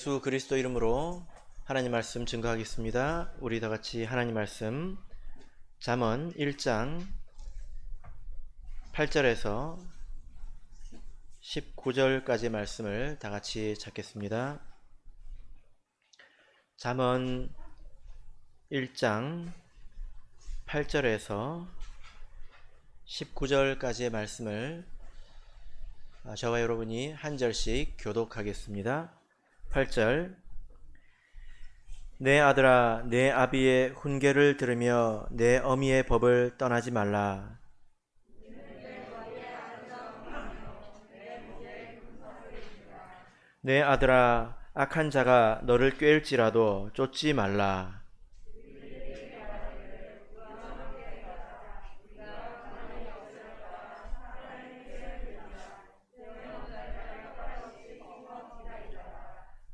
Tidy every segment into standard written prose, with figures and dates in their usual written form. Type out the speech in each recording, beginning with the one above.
예수 그리스도 이름으로 하나님 말씀 증거하겠습니다. 우리 다 같이 하나님 말씀 잠언 1장 8절에서 19절까지의 말씀을 다 같이 찾겠습니다. 잠언 1장 8절에서 19절까지의 말씀을 저와 여러분이 한 절씩 교독하겠습니다. 8절. 내 아들아, 내 아비의 훈계를 들으며 내 어미의 법을 떠나지 말라. 내 아들아, 악한 자가 너를 꾀일지라도 쫓지 말라.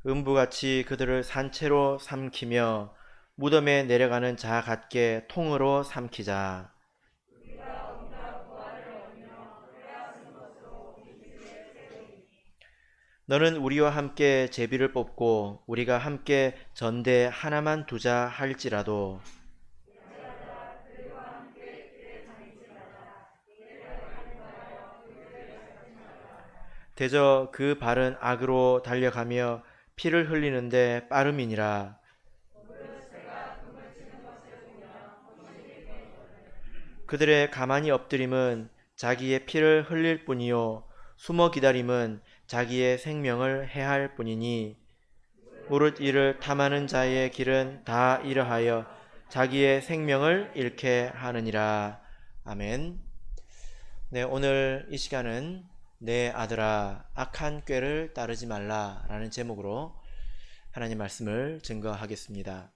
음부같이 그들을 산채로 삼키며 무덤에 내려가는 자 같게 통으로 삼키자. 너는 우리와 함께 제비를 뽑고 우리가 함께 전대 하나만 두자 할지라도 대저 그 발은 악으로 달려가며 피를 흘리는데 빠름이니라. 그들의 가만히 엎드림은 자기의 피를 흘릴 뿐이요 숨어 기다림은 자기의 생명을 해할 뿐이니 무릇 이를 탐하는 자의 길은 다 이러하여 자기의 생명을 잃게 하느니라. 아멘. 네, 오늘 이 시간은 내 아들아 악한 꾀를 따르지 말라 라는 제목으로 하나님 말씀을 증거하겠습니다.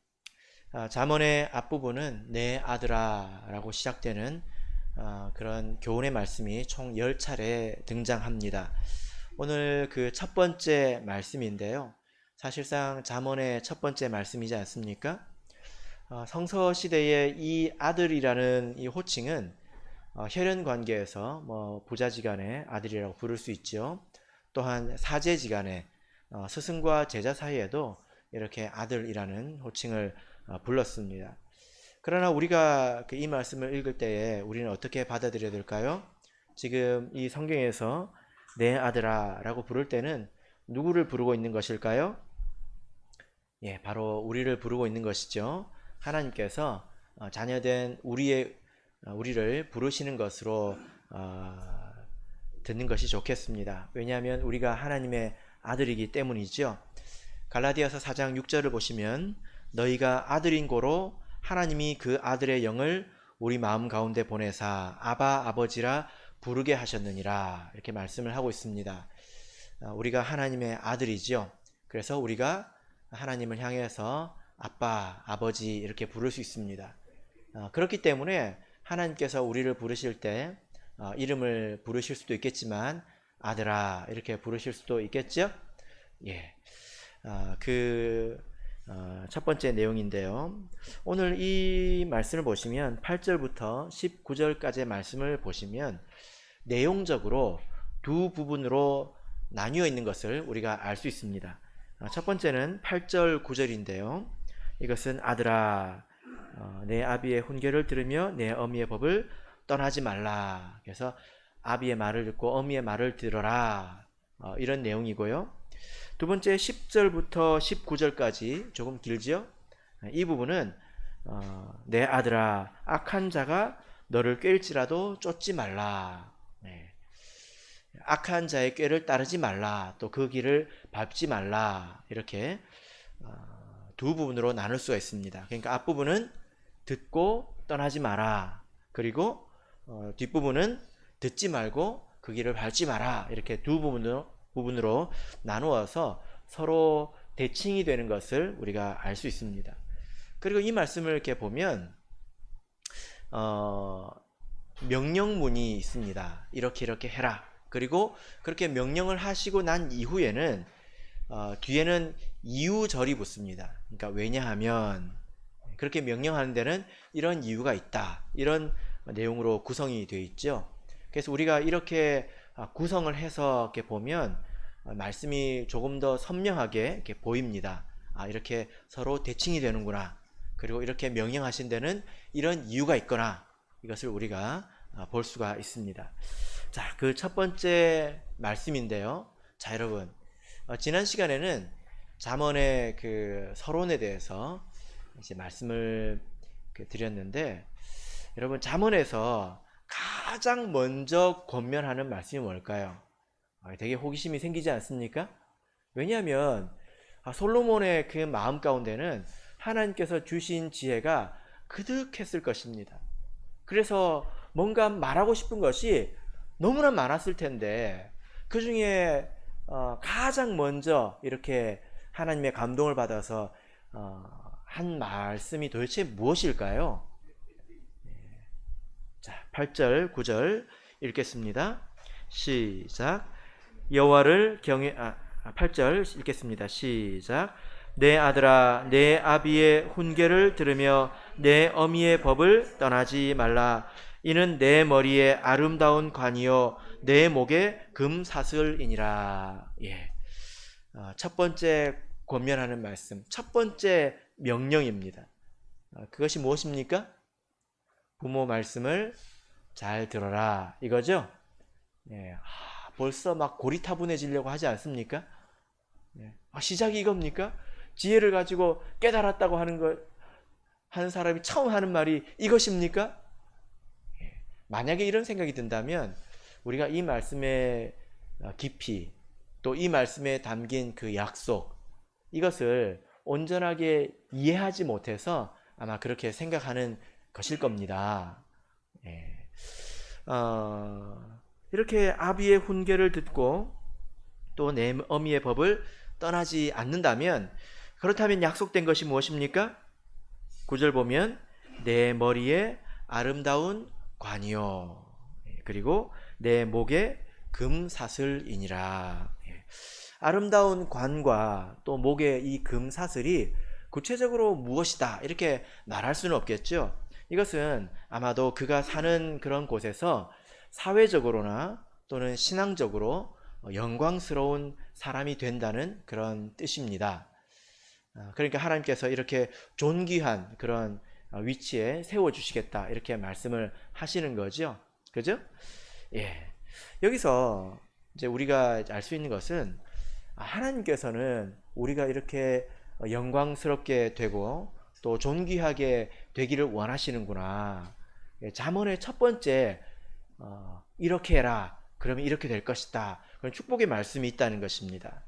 잠언의 앞부분은 내 아들아 라고 시작되는 그런 교훈의 말씀이 총 10차례 등장합니다. 오늘 그 첫 번째 말씀인데요, 사실상 잠언의 첫 번째 말씀이지 않습니까? 성서 시대의 이 아들이라는 이 호칭은 혈연 관계에서 부자지간의 아들이라고 부를 수 있죠. 또한 사제지간의 스승과 제자 사이에도 이렇게 아들이라는 호칭을 불렀습니다. 그러나 우리가 이 말씀을 읽을 때에 우리는 어떻게 받아들여야 될까요? 지금 이 성경에서 내 아들아 라고 부를 때는 누구를 부르고 있는 것일까요? 예, 바로 우리를 부르고 있는 것이죠. 하나님께서 자녀된 우리를 부르시는 것으로 듣는 것이 좋겠습니다. 왜냐하면 우리가 하나님의 아들이기 때문이죠. 갈라디아서 4장 6절을 보시면 너희가 아들인 고로 하나님이 그 아들의 영을 우리 마음 가운데 보내사 아바 아버지라 부르게 하셨느니라 이렇게 말씀을 하고 있습니다. 우리가 하나님의 아들이죠. 그래서 우리가 하나님을 향해서 아빠, 아버지 이렇게 부를 수 있습니다. 그렇기 때문에 하나님께서 우리를 부르실 때 이름을 부르실 수도 있겠지만 아들아 이렇게 부르실 수도 있겠죠. 예, 첫 번째 내용인데요, 오늘 이 말씀을 보시면 8절부터 19절까지의 말씀을 보시면 내용적으로 두 부분으로 나뉘어 있는 것을 우리가 알 수 있습니다. 첫 번째는 8절 9절인데요 이것은 아들아 내 아비의 훈계를 들으며 내 어미의 법을 떠나지 말라. 그래서 아비의 말을 듣고 어미의 말을 들어라, 이런 내용이고요. 두 번째 10절부터 19절까지 조금 길죠. 이 부분은 내 아들아 악한 자가 너를 꾀일지라도 쫓지 말라. 네. 악한 자의 꾀를 따르지 말라, 또 그 길을 밟지 말라, 이렇게 두 부분으로 나눌 수가 있습니다. 그러니까 앞부분은 듣고 떠나지 마라, 그리고 뒷부분은 듣지 말고 그 길을 밟지 마라, 이렇게 두 부분으로 나누어서 서로 대칭이 되는 것을 우리가 알 수 있습니다. 그리고 이 말씀을 이렇게 보면 명령문이 있습니다. 이렇게 해라. 그리고 그렇게 명령을 하시고 난 이후에는 뒤에는 이유절이 붙습니다. 그러니까 왜냐하면, 그렇게 명령하는 데는 이런 이유가 있다, 이런 내용으로 구성이 되어 있죠. 그래서 우리가 이렇게 구성을 해서 이렇게 보면 말씀이 조금 더 선명하게 이렇게 보입니다. 이렇게 서로 대칭이 되는구나. 그리고 이렇게 명령하신 데는 이런 이유가 있거나, 이것을 우리가 볼 수가 있습니다. 자, 그 첫 번째 말씀인데요. 자, 여러분, 지난 시간에는 잠언의 그 서론에 대해서 이제 말씀을 드렸는데, 여러분, 잠언에서 가장 먼저 권면하는 말씀이 뭘까요? 되게 호기심이 생기지 않습니까? 왜냐하면 솔로몬의 그 마음 가운데는 하나님께서 주신 지혜가 그득했을 것입니다. 그래서 뭔가 말하고 싶은 것이 너무나 많았을 텐데, 그 중에 가장 먼저 이렇게 하나님의 감동을 받아서 한 말씀이 도대체 무엇일까요? 자, 8절, 9절 읽겠습니다. 시작. 여호와를 경외 8절 읽겠습니다. 시작. 내 아들아, 내 아비의 훈계를 들으며 내 어미의 법을 떠나지 말라. 이는 내 머리에 아름다운 관이요 내 목에 금사슬이니라. 예. 첫 번째 권면하는 말씀, 첫 번째 명령입니다. 그것이 무엇입니까? 부모 말씀을 잘 들어라, 이거죠? 예. 벌써 막 고리타분해지려고 하지 않습니까? 예. 시작이 이겁니까? 지혜를 가지고 깨달았다고 하는 사람이 처음 하는 말이 이것입니까? 예. 만약에 이런 생각이 든다면 우리가 이 말씀의 깊이, 또 이 말씀에 담긴 그 약속, 이것을 온전하게 이해하지 못해서 아마 그렇게 생각하는 것일 겁니다. 예. 이렇게 아비의 훈계를 듣고 또 내 어미의 법을 떠나지 않는다면, 그렇다면 약속된 것이 무엇입니까? 9절 보면 내 머리에 아름다운 관이요 그리고 내 목에 금사슬이니라. 아름다운 관과 또 목의 이 금사슬이 구체적으로 무엇이다 이렇게 말할 수는 없겠죠. 이것은 아마도 그가 사는 그런 곳에서 사회적으로나 또는 신앙적으로 영광스러운 사람이 된다는 그런 뜻입니다. 그러니까 하나님께서 이렇게 존귀한 그런 위치에 세워주시겠다 이렇게 말씀을 하시는 거죠. 그죠? 예. 여기서 이제 우리가 알 수 있는 것은 하나님께서는 우리가 이렇게 영광스럽게 되고 또 존귀하게 되기를 원하시는구나. 잠언의 첫 번째 이렇게 해라, 그러면 이렇게 될 것이다, 그런 축복의 말씀이 있다는 것입니다.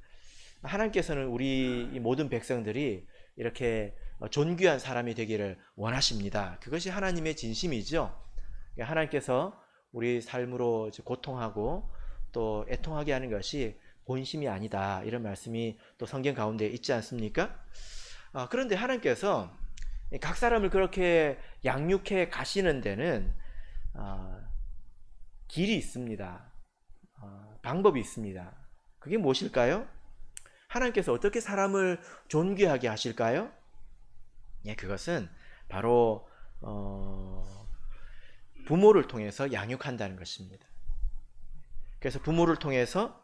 하나님께서는 우리 모든 백성들이 이렇게 존귀한 사람이 되기를 원하십니다. 그것이 하나님의 진심이죠. 하나님께서 우리 삶으로 고통하고 또 애통하게 하는 것이 본심이 아니다, 이런 말씀이 또 성경 가운데 있지 않습니까? 그런데 하나님께서 각 사람을 그렇게 양육해 가시는 데는 길이 있습니다. 방법이 있습니다. 그게 무엇일까요? 하나님께서 어떻게 사람을 존귀하게 하실까요? 예, 그것은 바로 부모를 통해서 양육한다는 것입니다. 그래서 부모를 통해서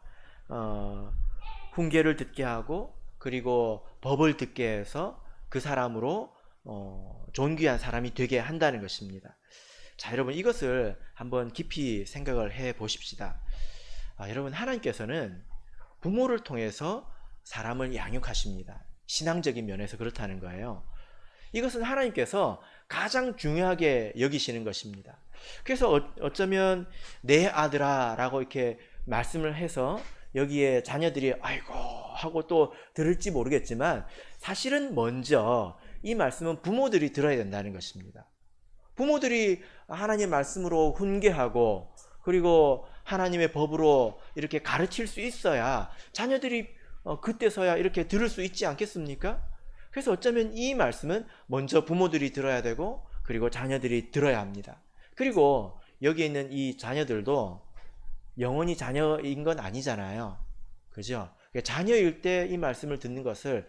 훈계를 듣게 하고 그리고 법을 듣게 해서 그 사람으로 존귀한 사람이 되게 한다는 것입니다. 자, 여러분, 이것을 한번 깊이 생각을 해 보십시다. 여러분, 하나님께서는 부모를 통해서 사람을 양육하십니다. 신앙적인 면에서 그렇다는 거예요. 이것은 하나님께서 가장 중요하게 여기시는 것입니다. 그래서 어쩌면 내 아들아 라고 이렇게 말씀을 해서 여기에 자녀들이 아이고 하고 또 들을지 모르겠지만, 사실은 먼저 이 말씀은 부모들이 들어야 된다는 것입니다. 부모들이 하나님의 말씀으로 훈계하고 그리고 하나님의 법으로 이렇게 가르칠 수 있어야 자녀들이 그때서야 이렇게 들을 수 있지 않겠습니까? 그래서 어쩌면 이 말씀은 먼저 부모들이 들어야 되고 그리고 자녀들이 들어야 합니다. 그리고 여기 있는 이 자녀들도 영원히 자녀인 건 아니잖아요. 그죠? 자녀일 때 이 말씀을 듣는 것을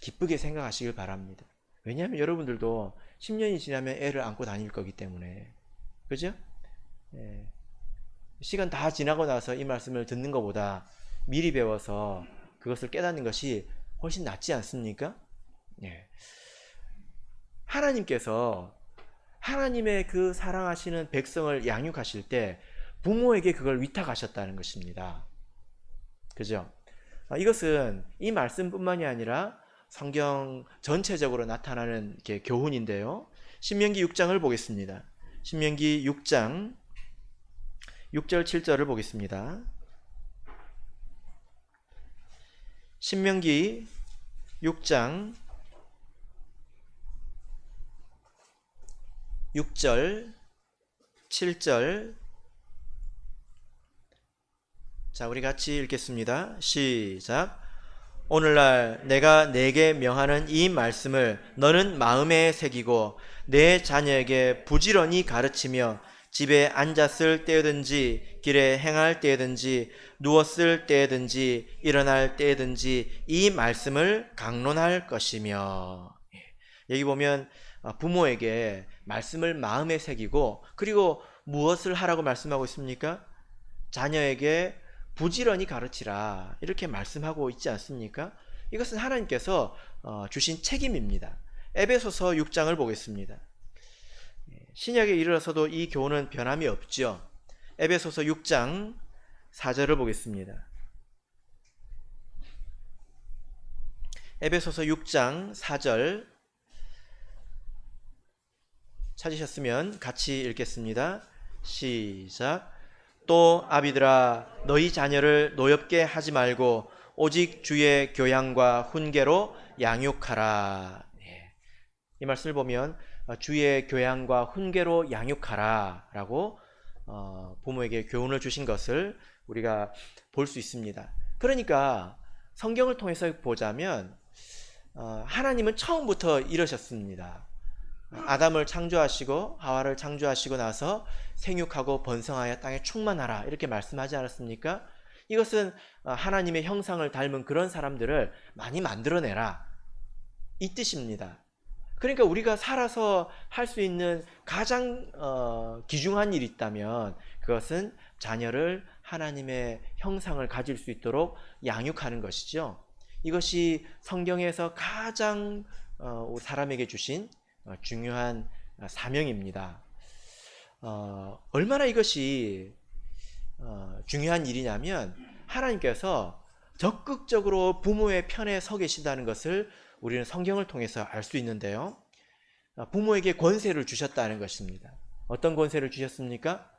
기쁘게 생각하시길 바랍니다. 왜냐하면 여러분들도 10년이 지나면 애를 안고 다닐 거기 때문에. 그죠? 예. 시간 다 지나고 나서 이 말씀을 듣는 것보다 미리 배워서 그것을 깨닫는 것이 훨씬 낫지 않습니까? 예. 하나님께서 하나님의 그 사랑하시는 백성을 양육하실 때 부모에게 그걸 위탁하셨다는 것입니다. 그죠? 이것은 이 말씀뿐만이 아니라 성경 전체적으로 나타나는 교훈인데요. 신명기 6장을 보겠습니다. 신명기 6장 6절 7절을 보겠습니다. 신명기 6장 6절 7절. 자, 우리 같이 읽겠습니다. 시작. 오늘날 내가 네게 명하는 이 말씀을 너는 마음에 새기고 내 자녀에게 부지런히 가르치며 집에 앉았을 때든지 길에 행할 때든지 누웠을 때든지 일어날 때든지 이 말씀을 강론할 것이며. 여기 보면 부모에게 말씀을 마음에 새기고, 그리고 무엇을 하라고 말씀하고 있습니까? 자녀에게 부지런히 가르치라, 이렇게 말씀하고 있지 않습니까? 이것은 하나님께서 주신 책임입니다. 에베소서 6장을 보겠습니다. 신약에 이르러서도 이 교훈은 변함이 없죠. 에베소서 6장 4절을 보겠습니다. 에베소서 6장 4절 찾으셨으면 같이 읽겠습니다. 시작. 또 아비들아 너희 자녀를 노엽게 하지 말고 오직 주의 교양과 훈계로 양육하라. 이 말씀을 보면 주의 교양과 훈계로 양육하라 라고 부모에게 교훈을 주신 것을 우리가 볼 수 있습니다. 그러니까 성경을 통해서 보자면 하나님은 처음부터 이러셨습니다. 아담을 창조하시고 하와를 창조하시고 나서 생육하고 번성하여 땅에 충만하라, 이렇게 말씀하지 않았습니까? 이것은 하나님의 형상을 닮은 그런 사람들을 많이 만들어내라, 이 뜻입니다. 그러니까 우리가 살아서 할 수 있는 가장 귀중한 일이 있다면 그것은 자녀를 하나님의 형상을 가질 수 있도록 양육하는 것이죠. 이것이 성경에서 가장 사람에게 주신 중요한 사명입니다. 얼마나 이것이 중요한 일이냐면 하나님께서 적극적으로 부모의 편에 서 계시다는 것을 우리는 성경을 통해서 알 수 있는데요. 부모에게 권세를 주셨다는 것입니다. 어떤 권세를 주셨습니까?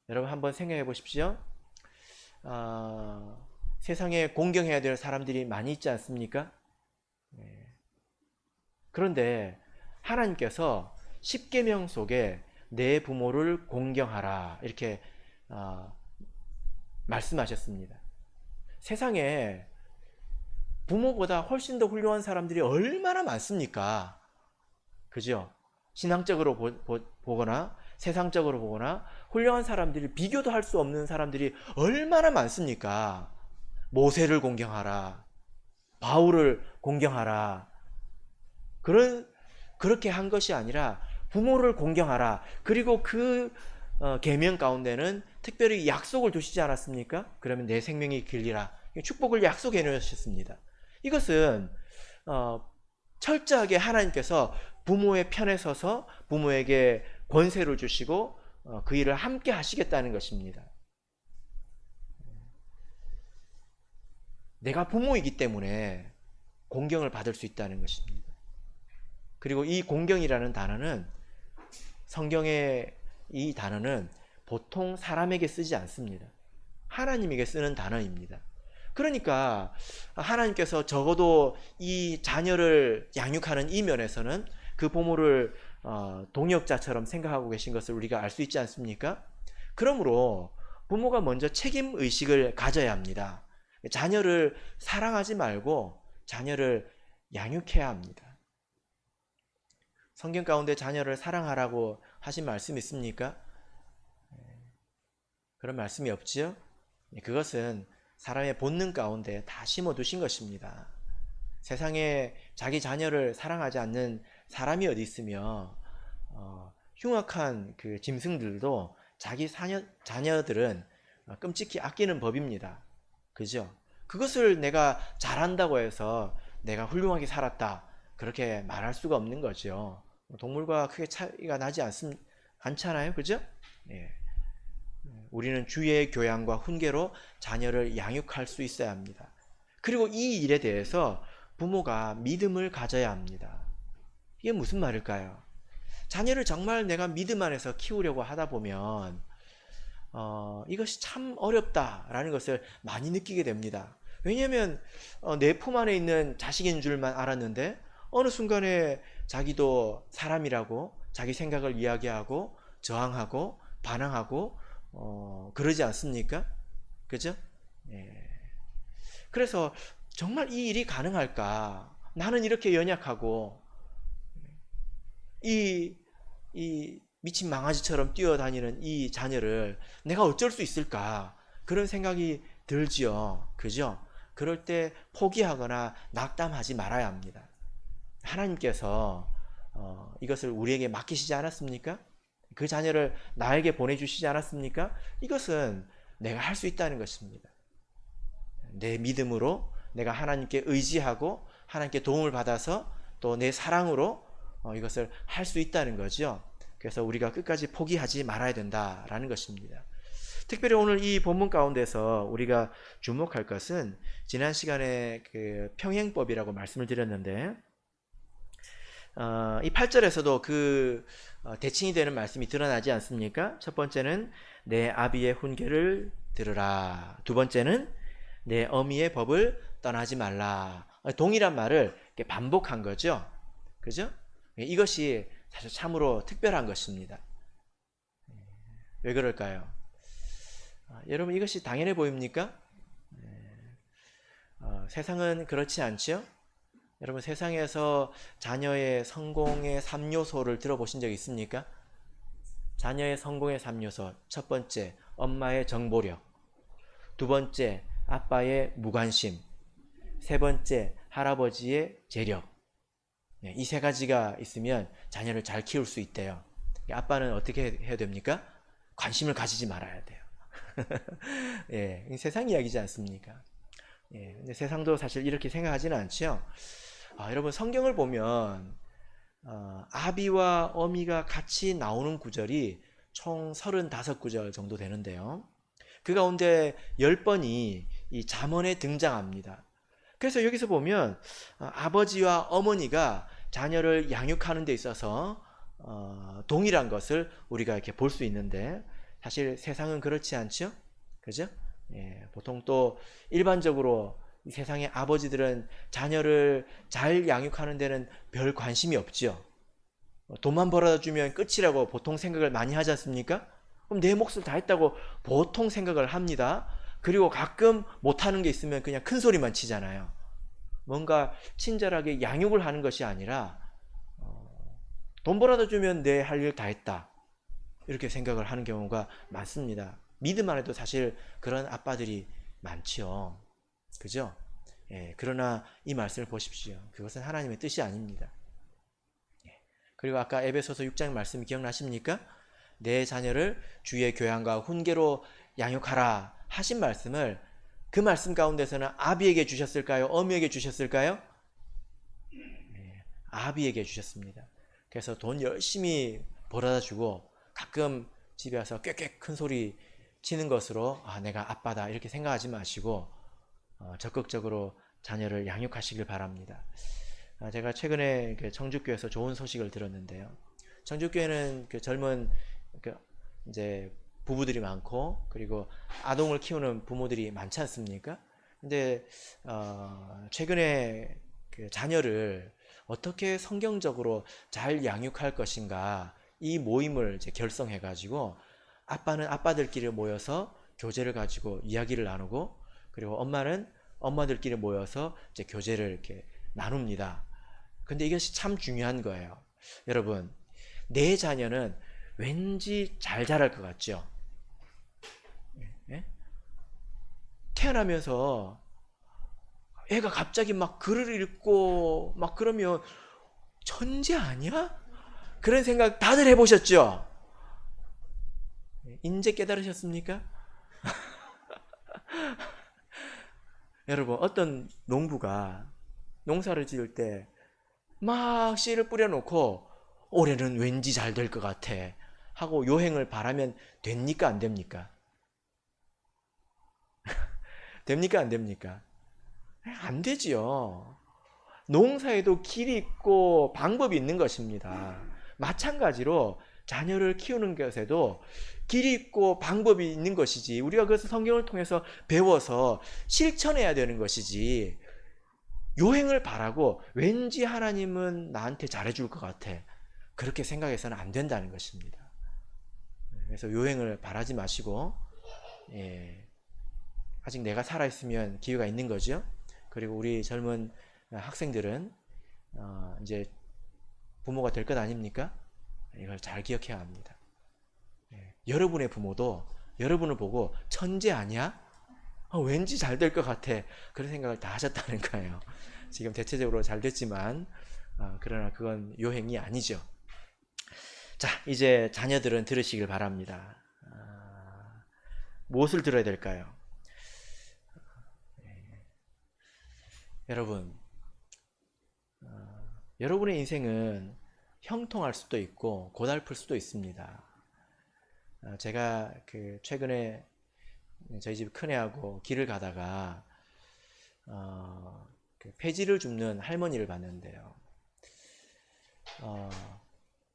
여러분 한번 생각해 보십시오. 세상에 공경해야 될 사람들이 많이 있지 않습니까? 그런데 하나님께서 십계명 속에 내 부모를 공경하라, 이렇게 말씀하셨습니다. 세상에 부모보다 훨씬 더 훌륭한 사람들이 얼마나 많습니까? 그죠? 신앙적으로 보거나 세상적으로 보거나 훌륭한 사람들이, 비교도 할 수 없는 사람들이 얼마나 많습니까? 모세를 공경하라, 바울을 공경하라. 그렇게 한 것이 아니라 부모를 공경하라. 그리고 그 계명 가운데는 특별히 약속을 두시지 않았습니까? 그러면 내 생명이 길리라, 축복을 약속해 놓으셨습니다. 이것은 철저하게 하나님께서 부모의 편에 서서 부모에게 권세를 주시고 그 일을 함께 하시겠다는 것입니다. 내가 부모이기 때문에 공경을 받을 수 있다는 것입니다. 그리고 이 공경이라는 단어는, 성경의 이 단어는 보통 사람에게 쓰지 않습니다. 하나님에게 쓰는 단어입니다. 그러니까 하나님께서 적어도 이 자녀를 양육하는 이 면에서는 그 부모를 동역자처럼 생각하고 계신 것을 우리가 알 수 있지 않습니까? 그러므로 부모가 먼저 책임의식을 가져야 합니다. 자녀를 사랑하지 말고 자녀를 양육해야 합니다. 성경 가운데 자녀를 사랑하라고 하신 말씀이 있습니까? 그런 말씀이 없지요? 그것은 사람의 본능 가운데 다 심어두신 것입니다. 세상에 자기 자녀를 사랑하지 않는 사람이 어디 있으며 흉악한 그 짐승들도 자기 자녀들은 끔찍히 아끼는 법입니다. 그죠? 그것을 내가 잘한다고 해서 내가 훌륭하게 살았다, 그렇게 말할 수가 없는 거죠. 동물과 크게 차이가 나지 않잖아요. 그죠? 예. 우리는 주의 교양과 훈계로 자녀를 양육할 수 있어야 합니다. 그리고 이 일에 대해서 부모가 믿음을 가져야 합니다. 이게 무슨 말일까요? 자녀를 정말 내가 믿음 안에서 키우려고 하다 보면 이것이 참 어렵다라는 것을 많이 느끼게 됩니다. 왜냐하면 내 품 안에 있는 자식인 줄만 알았는데 어느 순간에 자기도 사람이라고 자기 생각을 이야기하고 저항하고 반항하고 그러지 않습니까? 그죠? 예. 그래서 정말 이 일이 가능할까? 나는 이렇게 연약하고 이 미친 망아지처럼 뛰어다니는 이 자녀를 내가 어쩔 수 있을까? 그런 생각이 들지요. 그죠? 그럴 때 포기하거나 낙담하지 말아야 합니다. 하나님께서 이것을 우리에게 맡기시지 않았습니까? 그 자녀를 나에게 보내주시지 않았습니까? 이것은 내가 할 수 있다는 것입니다. 내 믿음으로 내가 하나님께 의지하고 하나님께 도움을 받아서 또 내 사랑으로 이것을 할 수 있다는 거죠. 그래서 우리가 끝까지 포기하지 말아야 된다라는 것입니다. 특별히 오늘 이 본문 가운데서 우리가 주목할 것은 지난 시간에 그 평행법이라고 말씀을 드렸는데 이 8절에서도 그 대칭이 되는 말씀이 드러나지 않습니까? 첫 번째는 내 아비의 훈계를 들으라. 두 번째는 내 어미의 법을 떠나지 말라. 동일한 말을 이렇게 반복한 거죠. 그죠? 이것이 사실 참으로 특별한 것입니다. 왜 그럴까요? 여러분, 이것이 당연해 보입니까? 세상은 그렇지 않죠? 여러분, 세상에서 자녀의 성공의 3요소를 들어보신 적 있습니까? 자녀의 성공의 3요소. 첫 번째, 엄마의 정보력. 두 번째, 아빠의 무관심. 세 번째, 할아버지의 재력. 이 세 가지가 있으면 자녀를 잘 키울 수 있대요. 아빠는 어떻게 해야 됩니까? 관심을 가지지 말아야 돼요. 예, 세상 이야기지 않습니까? 예, 근데 세상도 사실 이렇게 생각하지는 않죠. 여러분, 성경을 보면 아비와 어미가 같이 나오는 구절이 총 35구절 정도 되는데요. 그 가운데 10번이 이 잠언에 등장합니다. 그래서 여기서 보면 아버지와 어머니가 자녀를 양육하는 데 있어서 동일한 것을 우리가 이렇게 볼 수 있는데 사실 세상은 그렇지 않죠? 그죠? 예, 보통 또 일반적으로 이 세상의 아버지들은 자녀를 잘 양육하는 데는 별 관심이 없죠. 돈만 벌어다 주면 끝이라고 보통 생각을 많이 하지 않습니까? 그럼 내 몫을 다 했다고 보통 생각을 합니다. 그리고 가끔 못하는 게 있으면 그냥 큰 소리만 치잖아요. 뭔가 친절하게 양육을 하는 것이 아니라 돈 벌어다 주면 내 할 일 다 했다, 이렇게 생각을 하는 경우가 많습니다. 믿음 안에도 사실 그런 아빠들이 많지요. 그죠? 예, 그러나 이 말씀을 보십시오. 그것은 하나님의 뜻이 아닙니다. 예, 그리고 아까 에베소서 6장 말씀 기억나십니까? 내 자녀를 주의 교양과 훈계로 양육하라 하신 말씀을 그 말씀 가운데서는 아비에게 주셨을까요? 어미에게 주셨을까요? 예, 아비에게 주셨습니다. 그래서 돈 열심히 벌어다 주고 가끔 집에 와서 꽥꽥 큰 소리 치는 것으로 내가 아빠다 이렇게 생각하지 마시고 적극적으로 자녀를 양육하시길 바랍니다. 제가 최근에 청주교에서 좋은 소식을 들었는데요. 청주교회는 젊은 이제 부부들이 많고 그리고 아동을 키우는 부모들이 많지 않습니까? 근데 최근에 자녀를 어떻게 성경적으로 잘 양육할 것인가 이 모임을 이제 결성해 가지고 아빠는 아빠들끼리 모여서 교제를 가지고 이야기를 나누고 그리고 엄마는 엄마들끼리 모여서 이제 교제를 이렇게 나눕니다. 근데 이것이 참 중요한 거예요. 여러분, 내 자녀는 왠지 잘 자랄 것 같죠? 예? 태어나면서 애가 갑자기 막 글을 읽고 막 그러면 천재 아니야? 그런 생각 다들 해보셨죠? 이제 깨달으셨습니까? 여러분, 어떤 농부가 농사를 지을 때 막 씨를 뿌려놓고 올해는 왠지 잘 될 것 같아 하고 요행을 바라면 됩니까 안 됩니까? 됩니까 안 됩니까? 안 되지요. 농사에도 길이 있고 방법이 있는 것입니다. 마찬가지로 자녀를 키우는 것에도 길이 있고 방법이 있는 것이지, 우리가 그것을 성경을 통해서 배워서 실천해야 되는 것이지, 요행을 바라고 왠지 하나님은 나한테 잘해줄 것 같아 그렇게 생각해서는 안 된다는 것입니다. 그래서 요행을 바라지 마시고, 아직 내가 살아있으면 기회가 있는 거죠. 그리고 우리 젊은 학생들은 이제 부모가 될 것 아닙니까? 이걸 잘 기억해야 합니다. 여러분의 부모도 여러분을 보고 천재 아니야? 왠지 잘 될 것 같아 그런 생각을 다 하셨다는 거예요. 지금 대체적으로 잘 됐지만 그러나 그건 요행이 아니죠. 자, 이제 자녀들은 들으시길 바랍니다. 무엇을 들어야 될까요? 여러분, 여러분의 인생은 형통할 수도 있고 고달플 수도 있습니다. 제가 최근에 저희 집 큰애하고 길을 가다가 폐지를 줍는 할머니를 봤는데요.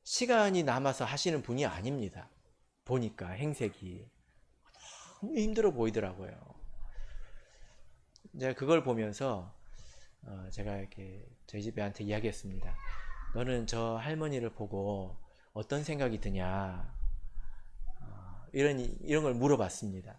시간이 남아서 하시는 분이 아닙니다. 보니까 행색이 너무 힘들어 보이더라고요. 제가 그걸 보면서 제가 이렇게 저희 집 애한테 이야기했습니다. 너는 저 할머니를 보고 어떤 생각이 드냐, 이런 걸 물어봤습니다.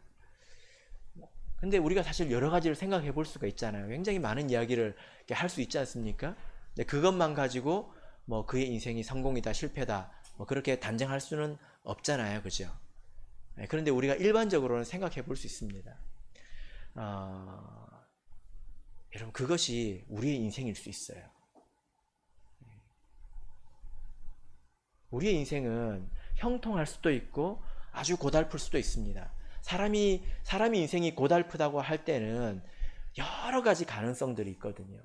근데 우리가 사실 여러 가지를 생각해 볼 수가 있잖아요. 굉장히 많은 이야기를 할 수 있지 않습니까? 근데 그것만 가지고 뭐 그의 인생이 성공이다 실패다 뭐 그렇게 단정할 수는 없잖아요, 그죠? 그런데 우리가 일반적으로는 생각해 볼 수 있습니다. 여러분, 그것이 우리의 인생일 수 있어요. 우리의 인생은 형통할 수도 있고 아주 고달플 수도 있습니다. 사람이 인생이 고달프다고 할 때는 여러 가지 가능성들이 있거든요.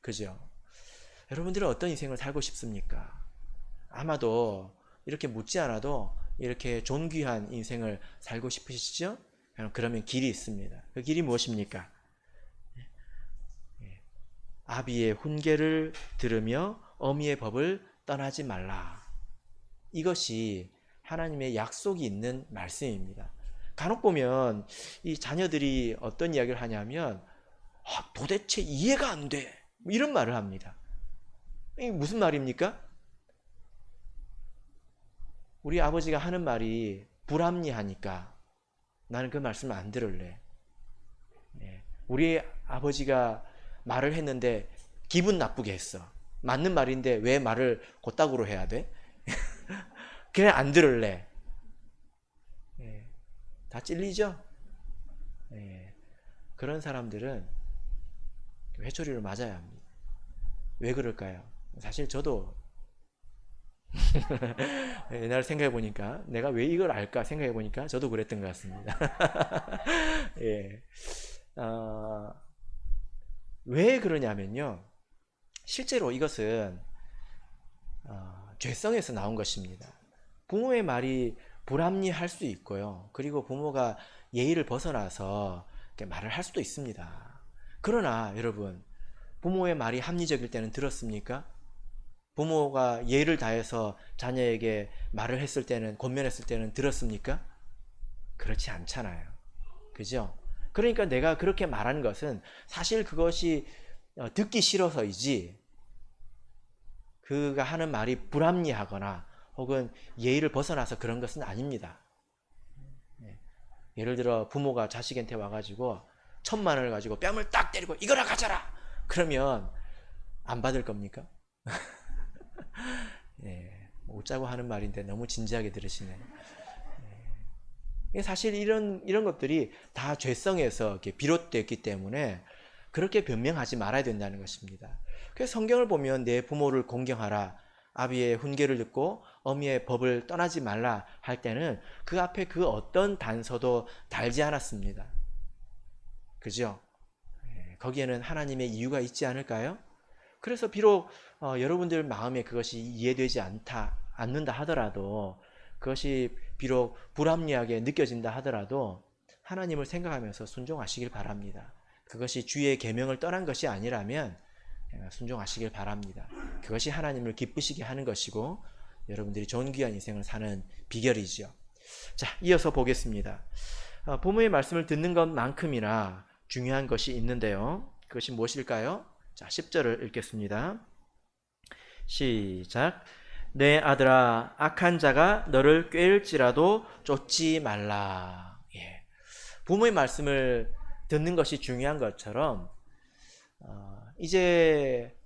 그죠? 여러분들은 어떤 인생을 살고 싶습니까? 아마도 이렇게 묻지 않아도 이렇게 존귀한 인생을 살고 싶으시죠? 그러면 길이 있습니다. 그 길이 무엇입니까? 아비의 훈계를 들으며 어미의 법을 떠나지 말라. 이것이 하나님의 약속이 있는 말씀입니다. 간혹 보면 이 자녀들이 어떤 이야기를 하냐면 도대체 이해가 안 돼, 이런 말을 합니다. 이게 무슨 말입니까? 우리 아버지가 하는 말이 불합리하니까 나는 그 말씀을 안 들을래. 우리 아버지가 말을 했는데 기분 나쁘게 했어. 맞는 말인데 왜 말을 곧다구로 해야 돼? 그래, 안 들을래. 다 찔리죠? 그런 사람들은 회초리를 맞아야 합니다. 왜 그럴까요? 사실 저도 옛날 생각해 보니까 내가 왜 이걸 알까 생각해 보니까 저도 그랬던 것 같습니다. 예. 왜 그러냐면요, 실제로 이것은 죄성에서 나온 것입니다. 부모의 말이 불합리할 수 있고요, 그리고 부모가 예의를 벗어나서 말을 할 수도 있습니다. 그러나 여러분, 부모의 말이 합리적일 때는 들었습니까? 부모가 예의를 다해서 자녀에게 말을 했을 때는, 권면했을 때는 들었습니까? 그렇지 않잖아요. 그죠? 그러니까 내가 그렇게 말한 것은 사실 그것이 듣기 싫어서이지, 그가 하는 말이 불합리하거나 혹은 예의를 벗어나서 그런 것은 아닙니다. 예를 들어 부모가 자식한테 와가지고 1,000만 원을 가지고 뺨을 딱 때리고 이거나 가져라 그러면 안 받을 겁니까? 웃자고 하는 말인데 너무 진지하게 들으시네. 사실 이런 것들이 다 죄성에서 이렇게 비롯됐기 때문에 그렇게 변명하지 말아야 된다는 것입니다. 그래서 성경을 보면 내 부모를 공경하라, 아비의 훈계를 듣고 어미의 법을 떠나지 말라 할 때는 그 앞에 그 어떤 단서도 달지 않았습니다. 그죠? 거기에는 하나님의 이유가 있지 않을까요? 그래서 비록 여러분들 마음에 그것이 이해되지 않는다 하더라도, 그것이 비록 불합리하게 느껴진다 하더라도 하나님을 생각하면서 순종하시길 바랍니다. 그것이 주의 계명을 떠난 것이 아니라면 순종하시길 바랍니다. 그것이 하나님을 기쁘시게 하는 것이고 여러분들이 존귀한 인생을 사는 비결이죠. 자, 이어서 보겠습니다. 부모의 말씀을 듣는 것만큼이나 중요한 것이 있는데요. 그것이 무엇일까요? 자, 10절을 읽겠습니다. 시작. 내 아들아, 악한 자가 너를 꾀일지라도 쫓지 말라. 예. 부모의 말씀을 듣는 것이 중요한 것처럼 이제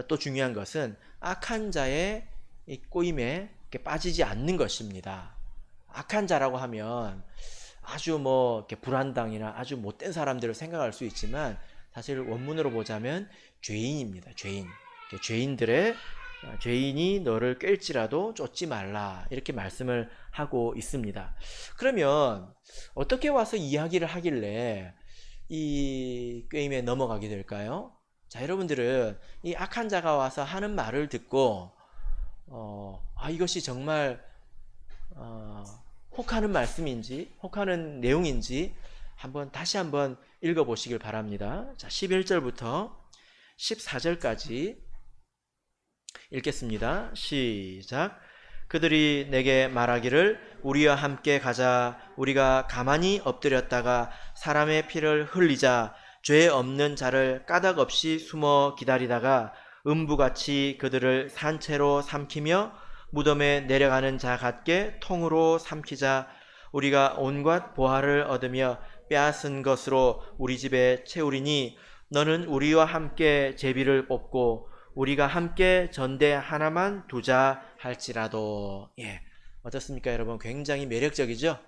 또 중요한 것은 악한 자의 이 꼬임에 빠지지 않는 것입니다. 악한 자라고 하면 아주 이렇게 불안당이나 아주 못된 사람들을 생각할 수 있지만, 사실 원문으로 보자면 죄인입니다. 죄인이 너를 깰지라도 쫓지 말라, 이렇게 말씀을 하고 있습니다. 그러면 어떻게 와서 이야기를 하길래 이 꾀임에 넘어가게 될까요? 자, 여러분들은 이 악한 자가 와서 하는 말을 듣고 이것이 정말 혹하는 말씀인지 혹하는 내용인지 다시 한번 읽어보시길 바랍니다. 자, 11절부터 14절까지 읽겠습니다. 시작. 그들이 내게 말하기를 우리와 함께 가자. 우리가 가만히 엎드렸다가 사람의 피를 흘리자. 죄 없는 자를 까닭 없이 숨어 기다리다가 음부같이 그들을 산채로 삼키며 무덤에 내려가는 자 같게 통으로 삼키자. 우리가 온갖 보화를 얻으며 빼앗은 것으로 우리 집에 채우리니 너는 우리와 함께 제비를 뽑고 우리가 함께 전대 하나만 두자 할지라도. 예, 어떻습니까 여러분? 굉장히 매력적이죠?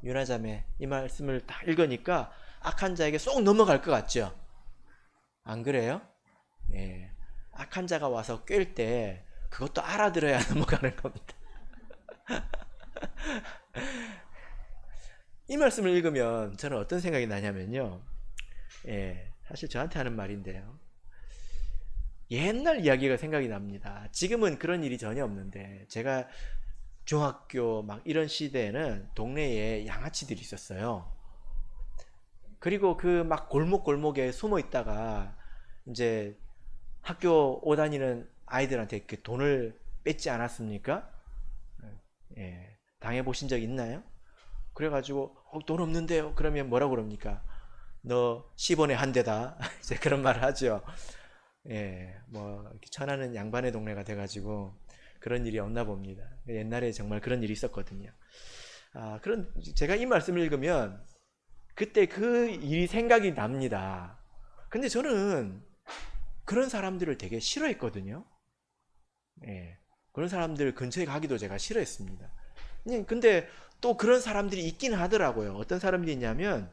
유나자매 이 말씀을 다 읽으니까 악한 자에게 쏙 넘어갈 것 같죠? 안 그래요? 예, 악한 자가 와서 꿰일 때 그것도 알아들어야 넘어가는 겁니다. 이 말씀을 읽으면 저는 어떤 생각이 나냐면요, 사실 저한테 하는 말인데요, 옛날 이야기가 생각이 납니다. 지금은 그런 일이 전혀 없는데, 제가 중학교 막 이런 시대에는 동네에 양아치들이 있었어요. 그리고 그 막 골목골목에 숨어 있다가 이제 학교 오다니는 아이들한테 그 돈을 뺏지 않았습니까? 예, 당해보신 적 있나요? 그래가지고 돈 없는데요? 그러면 뭐라고 그럽니까? 너 10원에 한 대다. 이제 그런 말을 하죠. 예, 천하는 양반의 동네가 돼가지고 그런 일이 없나 봅니다. 옛날에 정말 그런 일이 있었거든요. 제가 이 말씀을 읽으면 그때 그 일이 생각이 납니다. 근데 저는 그런 사람들을 되게 싫어했거든요. 예, 그런 사람들 근처에 가기도 제가 싫어했습니다. 근데 또 그런 사람들이 있긴 하더라고요. 어떤 사람들이 있냐면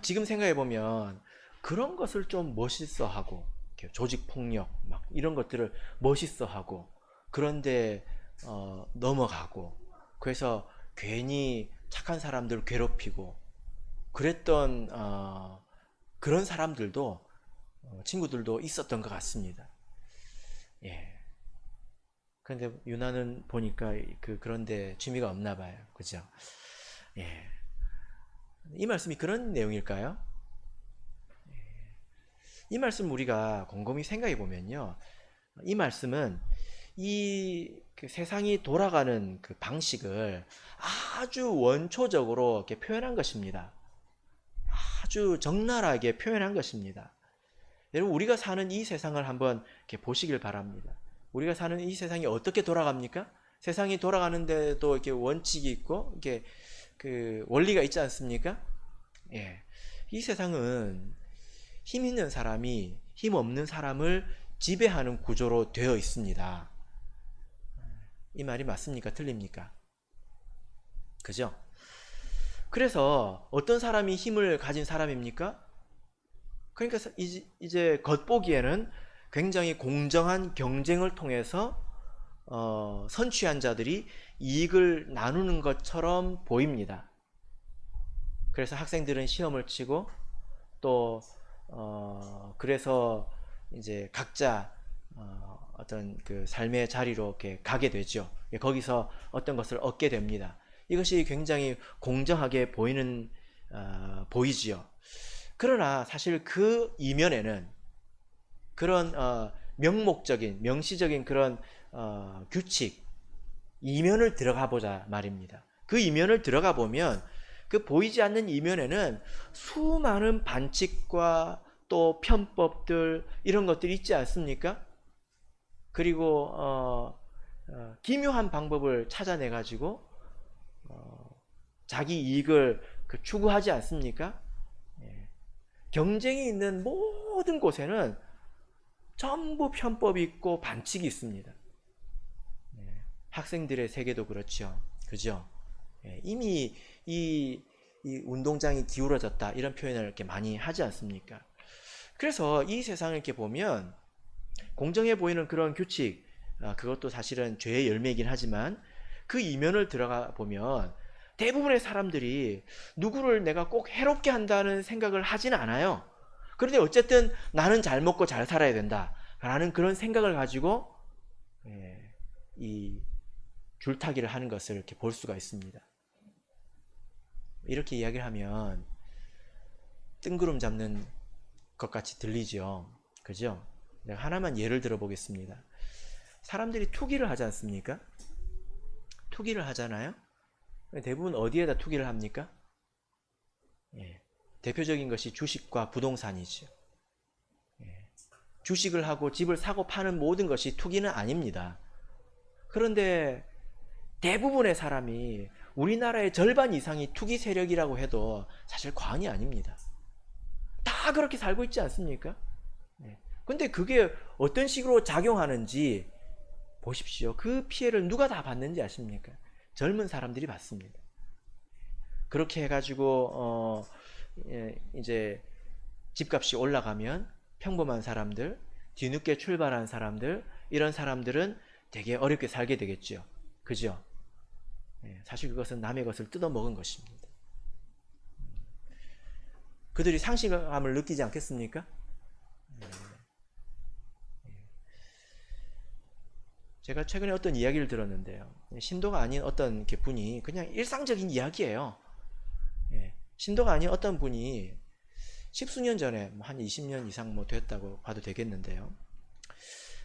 지금 생각해보면 그런 것을 좀 멋있어하고, 조직폭력 막 이런 것들을 멋있어하고, 그런데 넘어가고, 그래서 괜히 착한 사람들을 괴롭히고 그랬던 그런 사람들도 친구들도 있었던 것 같습니다. 예. 근데 유나는 보니까 그런데 취미가 없나 봐요. 그죠? 예. 이 말씀이 그런 내용일까요? 이 말씀 우리가 곰곰이 생각해 보면요, 이 말씀은 그 세상이 돌아가는 그 방식을 아주 원초적으로 이렇게 표현한 것입니다. 아주 적나라하게 표현한 것입니다. 여러분, 우리가 사는 이 세상을 한번 이렇게 보시길 바랍니다. 우리가 사는 이 세상이 어떻게 돌아갑니까? 세상이 돌아가는데도 이렇게 원칙이 있고 이렇게 그 원리가 있지 않습니까? 예. 이 세상은 힘 있는 사람이 힘 없는 사람을 지배하는 구조로 되어 있습니다. 이 말이 맞습니까? 틀립니까? 그죠? 그래서 어떤 사람이 힘을 가진 사람입니까? 그러니까 이제 겉보기에는 굉장히 공정한 경쟁을 통해서 선취한 자들이 이익을 나누는 것처럼 보입니다. 그래서 학생들은 시험을 치고 또 그래서 이제 각자 어떤 그 삶의 자리로 이렇게 가게 되죠. 거기서 어떤 것을 얻게 됩니다. 이것이 굉장히 공정하게 보이지요. 그러나 사실 그 이면에는 그런 명목적인 명시적인 그런 규칙 이면을 들어가 보자 말입니다. 그 이면을 들어가 보면 그 보이지 않는 이면에는 수많은 반칙과 또 편법들 이런 것들이 있지 않습니까? 그리고 기묘한 방법을 찾아내 가지고 자기 이익을 추구하지 않습니까? 경쟁이 있는 모든 곳에는 전부 편법이 있고 반칙이 있습니다. 학생들의 세계도 그렇죠. 그죠? 이미 이 운동장이 기울어졌다 이런 표현을 이렇게 많이 하지 않습니까? 그래서 이 세상을 이렇게 보면 공정해 보이는 그런 규칙, 그것도 사실은 죄의 열매이긴 하지만 그 이면을 들어가 보면 대부분의 사람들이 누구를 내가 꼭 해롭게 한다는 생각을 하지는 않아요. 그런데 어쨌든 나는 잘 먹고 잘 살아야 된다라는 그런 생각을 가지고 이 줄타기를 하는 것을 이렇게 볼 수가 있습니다. 이렇게 이야기를 하면 뜬구름 잡는 것 같이 들리죠. 그죠? 내가 하나만 예를 들어 보겠습니다. 사람들이 투기를 하지 않습니까? 투기를 하잖아요. 대부분 어디에다 투기를 합니까? 대표적인 것이 주식과 부동산이죠. 주식을 하고 집을 사고 파는 모든 것이 투기는 아닙니다. 그런데 대부분의 사람이 우리나라의 절반 이상이 투기 세력이라고 해도 사실 과언이 아닙니다. 다 그렇게 살고 있지 않습니까? 근데 그게 어떤 식으로 작용하는지 보십시오. 그 피해를 누가 다 받는지 아십니까? 젊은 사람들이 받습니다. 그렇게 해가지고 이제 집값이 올라가면 평범한 사람들, 뒤늦게 출발한 사람들, 이런 사람들은 되게 어렵게 살게 되겠죠. 그죠? 사실 그것은 남의 것을 뜯어먹은 것입니다. 그들이 상실감을 느끼지 않겠습니까? 제가 최근에 어떤 이야기를 들었는데요. 신도가 아닌 어떤 분이 그냥 일상적인 이야기예요. 신도가 아닌 어떤 분이 십수년 전에 한 20년 이상 됐다고 봐도 되겠는데요.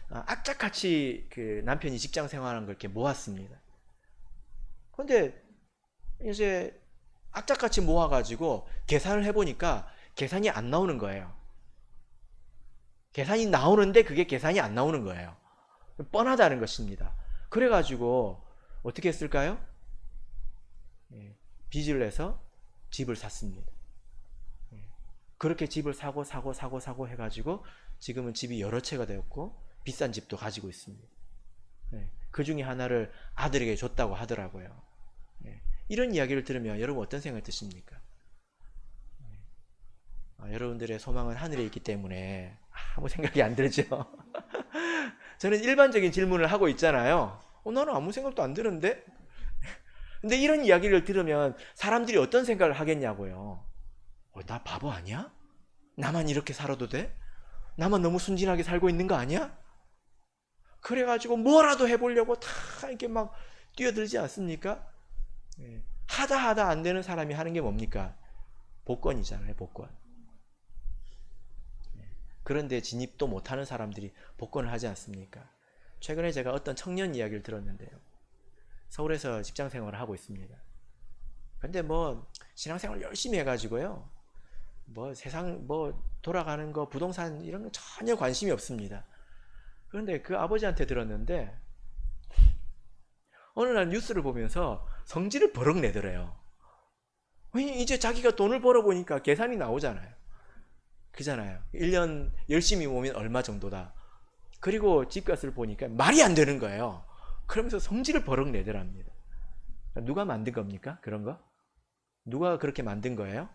악착같이 그 남편이 직장 생활하는 걸 이렇게 모았습니다. 근데 이제 악착같이 모아가지고 계산을 해보니까 계산이 안 나오는 거예요. 계산이 나오는데 그게 계산이 안 나오는 거예요. 뻔하다는 것입니다. 그래가지고 어떻게 했을까요? 빚을 내서 집을 샀습니다. 그렇게 집을 사고 해가지고 지금은 집이 여러 채가 되었고 비싼 집도 가지고 있습니다. 그 중에 하나를 아들에게 줬다고 하더라고요. 이런 이야기를 들으면 여러분 어떤 생각이 드십니까? 여러분들의 소망은 하늘에 있기 때문에 아무 생각이 안 들죠. 저는 일반적인 질문을 하고 있잖아요. 나는 아무 생각도 안 드는데? 근데 이런 이야기를 들으면 사람들이 어떤 생각을 하겠냐고요. 나 바보 아니야? 나만 이렇게 살아도 돼? 나만 너무 순진하게 살고 있는 거 아니야? 그래가지고 뭐라도 해보려고 다 이렇게 막 뛰어들지 않습니까? 하다 안 되는 사람이 하는 게 뭡니까? 복권이잖아요, 복권. 그런데 진입도 못하는 사람들이 복권을 하지 않습니까? 최근에 제가 어떤 청년 이야기를 들었는데요. 서울에서 직장 생활을 하고 있습니다. 근데 신앙생활 열심히 해가지고요. 세상 돌아가는 거 부동산 이런 거 전혀 관심이 없습니다. 그런데 그 아버지한테 들었는데 어느 날 뉴스를 보면서 성질을 버럭 내더래요. 이제 자기가 돈을 벌어보니까 계산이 나오잖아요. 그잖아요. 1년 열심히 모으면 얼마 정도다. 그리고 집값을 보니까 말이 안 되는 거예요. 그러면서 성질을 버럭 내더랍니다. 누가 만든 겁니까? 그런 거? 누가 그렇게 만든 거예요?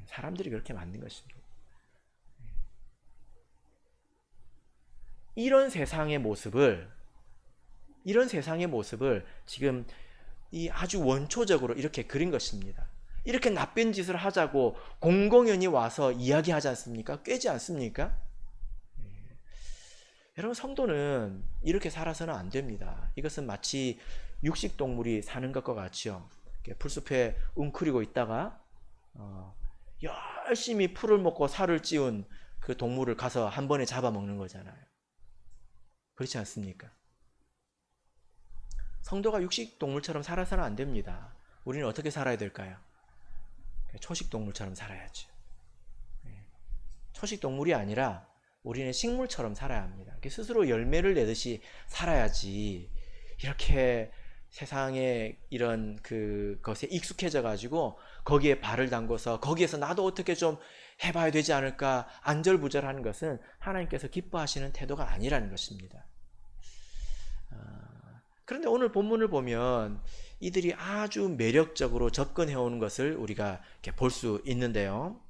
사람들이 그렇게 만든 것입니다. 이런 세상의 모습을 지금 이 아주 원초적으로 이렇게 그린 것입니다. 이렇게 나쁜 짓을 하자고 공공연히 와서 이야기하지 않습니까? 꿰지 않습니까? 여러분, 성도는 이렇게 살아서는 안 됩니다. 이것은 마치 육식동물이 사는 것과 같이요. 풀숲에 웅크리고 있다가 열심히 풀을 먹고 살을 찌운 그 동물을 가서 한 번에 잡아먹는 거잖아요. 그렇지 않습니까? 성도가 육식동물처럼 살아서는 안 됩니다. 우리는 어떻게 살아야 될까요? 초식동물처럼 살아야죠. 초식동물이 아니라 우리는 식물처럼 살아야 합니다. 스스로 열매를 내듯이 살아야지 이렇게 세상에 이런 그것에 익숙해져 가지고 거기에 발을 담궈서 거기에서 나도 어떻게 좀 해봐야 되지 않을까 안절부절하는 것은 하나님께서 기뻐하시는 태도가 아니라는 것입니다. 그런데 오늘 본문을 보면 이들이 아주 매력적으로 접근해 오는 것을 우리가 볼 수 있는데요.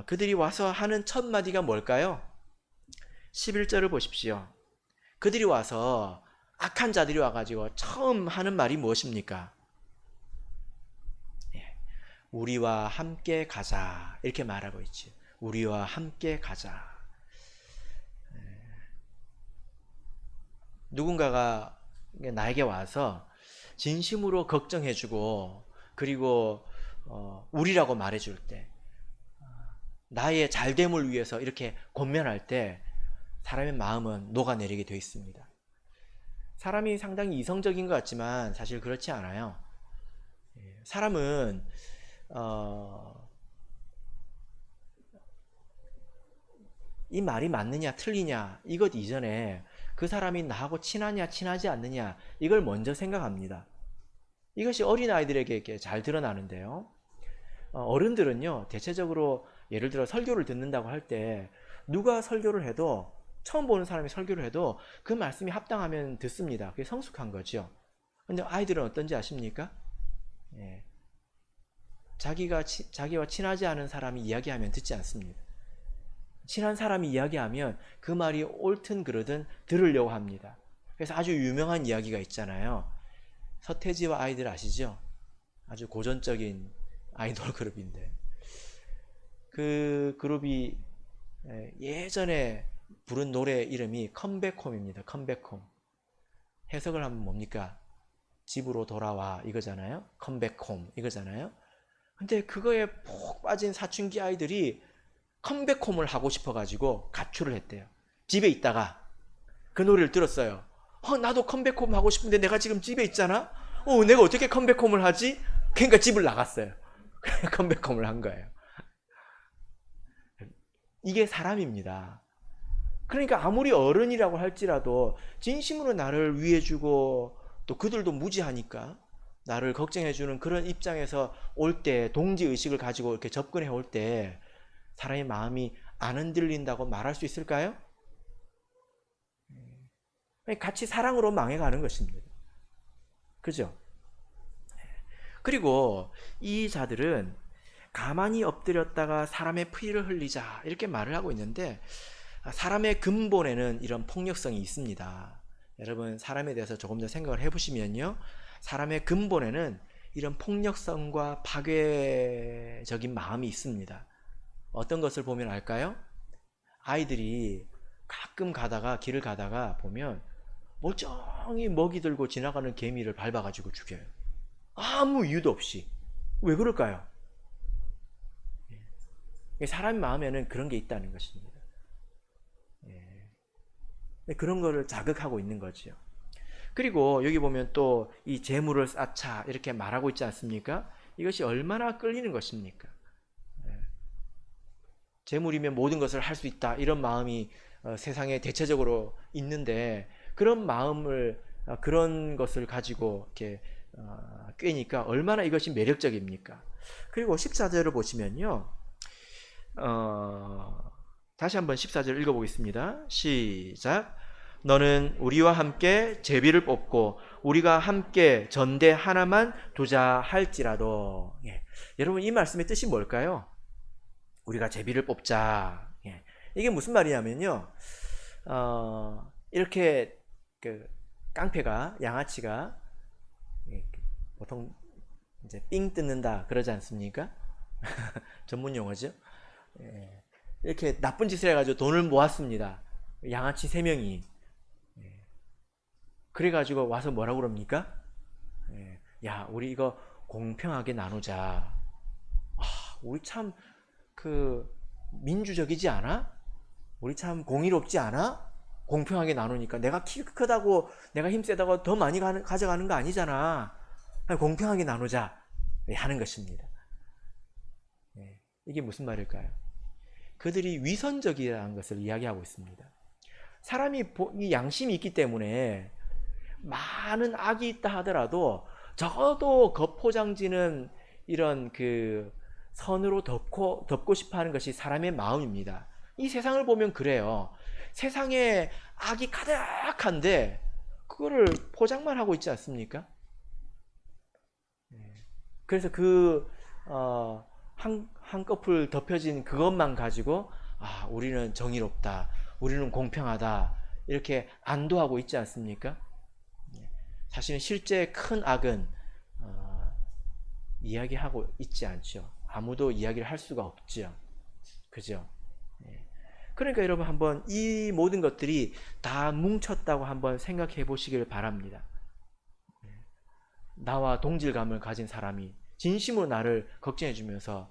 그들이 와서 하는 첫 마디가 뭘까요? 11절을 보십시오. 그들이 와서 악한 자들이 와가지고 처음 하는 말이 무엇입니까? 우리와 함께 가자, 이렇게 말하고 있지. 우리와 함께 가자. 누군가가 나에게 와서 진심으로 걱정해주고 그리고 우리라고 말해줄 때, 나의 잘됨을 위해서 이렇게 권면할 때 사람의 마음은 녹아내리게 되어 있습니다. 사람이 상당히 이성적인 것 같지만 사실 그렇지 않아요. 사람은 이 말이 맞느냐 틀리냐 이것 이전에 그 사람이 나하고 친하냐 친하지 않느냐 이걸 먼저 생각합니다. 이것이 어린아이들에게 이렇게 잘 드러나는데요. 어른들은요, 대체적으로 예를 들어 설교를 듣는다고 할 때 누가 설교를 해도, 처음 보는 사람이 설교를 해도 그 말씀이 합당하면 듣습니다. 그게 성숙한 거죠. 근데 아이들은 어떤지 아십니까? 자기와 친하지 않은 사람이 이야기하면 듣지 않습니다. 친한 사람이 이야기하면 그 말이 옳든 그르든 들으려고 합니다. 그래서 아주 유명한 이야기가 있잖아요. 서태지와 아이들 아시죠? 아주 고전적인 아이돌 그룹인데, 그 그룹이 예전에 부른 노래 이름이 컴백홈입니다. 컴백홈. 해석을 하면 뭡니까? 집으로 돌아와 이거잖아요. 컴백홈 이거잖아요. 근데 그거에 푹 빠진 사춘기 아이들이 컴백홈을 하고 싶어가지고 가출을 했대요. 집에 있다가 그 노래를 들었어요. 나도 컴백홈 하고 싶은데 내가 지금 집에 있잖아. 내가 어떻게 컴백홈을 하지? 그러니까 집을 나갔어요. 컴백홈을 한 거예요. 이게 사람입니다. 그러니까 아무리 어른이라고 할지라도 진심으로 나를 위해주고 또 그들도 무지하니까 나를 걱정해주는 그런 입장에서 올 때, 동지의식을 가지고 이렇게 접근해 올 때 사람의 마음이 안 흔들린다고 말할 수 있을까요? 같이 사랑으로 망해가는 것입니다. 그죠? 그리고 이 자들은 가만히 엎드렸다가 사람의 피를 흘리자 이렇게 말을 하고 있는데, 사람의 근본에는 이런 폭력성이 있습니다. 여러분, 사람에 대해서 조금 더 생각을 해보시면요, 사람의 근본에는 이런 폭력성과 파괴적인 마음이 있습니다. 어떤 것을 보면 알까요? 아이들이 가끔 길을 가다가 보면 멀쩡히 먹이 들고 지나가는 개미를 밟아가지고 죽여요. 아무 이유도 없이. 왜 그럴까요? 사람 마음에는 그런 게 있다는 것입니다. 그런 거를 자극하고 있는 거죠. 그리고 여기 보면 또 이 재물을 쌓자 이렇게 말하고 있지 않습니까? 이것이 얼마나 끌리는 것입니까? 재물이면 모든 것을 할 수 있다 이런 마음이 세상에 대체적으로 있는데, 그런 마음을 그런 것을 가지고 이렇게 꿰니까 얼마나 이것이 매력적입니까? 그리고 14절을 보시면요, 다시 한번 14절 읽어보겠습니다. 시작. 너는 우리와 함께 제비를 뽑고 우리가 함께 전대 하나만 두자 할지라도. 여러분, 이 말씀의 뜻이 뭘까요? 우리가 제비를 뽑자. 이게 무슨 말이냐면요, 이렇게 깡패가, 양아치가 보통 이제 삥 뜯는다 그러지 않습니까? 전문 용어죠. 예. 이렇게 나쁜 짓을 해가지고 돈을 모았습니다. 양아치 3명이. 그래가지고 와서 뭐라고 그럽니까? 야, 우리 이거 공평하게 나누자. 우리 참 그 민주적이지 않아? 우리 참 공의롭지 않아? 공평하게 나누니까 내가 키 크다고 내가 힘 세다고 더 많이 가져가는 거 아니잖아. 공평하게 나누자 하는 것입니다. 이게 무슨 말일까요? 그들이 위선적이라는 것을 이야기하고 있습니다. 사람이 양심이 있기 때문에 많은 악이 있다 하더라도 적어도 겉포장지는 이런 그 선으로 덮고 싶어 하는 것이 사람의 마음입니다. 이 세상을 보면 그래요. 세상에 악이 가득한데 그거를 포장만 하고 있지 않습니까? 그래서 한꺼풀 덮여진 그것만 가지고 우리는 정의롭다, 우리는 공평하다 이렇게 안도하고 있지 않습니까? 사실은 실제 큰 악은 이야기하고 있지 않죠. 아무도 이야기를 할 수가 없죠. 그죠? 그러니까 여러분 한번 이 모든 것들이 다 뭉쳤다고 한번 생각해 보시길 바랍니다. 나와 동질감을 가진 사람이 진심으로 나를 걱정해 주면서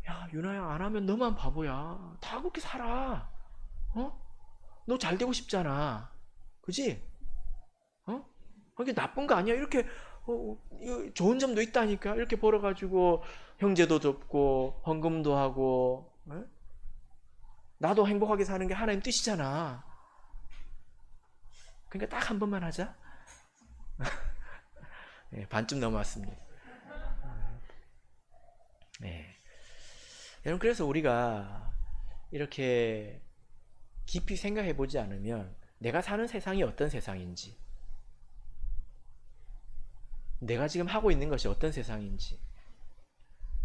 야, 유나야, 안 하면 너만 바보야. 다 그렇게 살아. 너 잘 되고 싶잖아. 그지? 그게 나쁜 거 아니야. 이렇게 좋은 점도 있다니까. 이렇게 벌어가지고 형제도 돕고 헌금도 하고 나도 행복하게 사는 게 하나님 뜻이잖아. 그러니까 딱 한 번만 하자. 반쯤 넘어왔습니다. 여러분, 그래서 우리가 이렇게 깊이 생각해 보지 않으면 내가 사는 세상이 어떤 세상인지, 내가 지금 하고 있는 것이 어떤 세상인지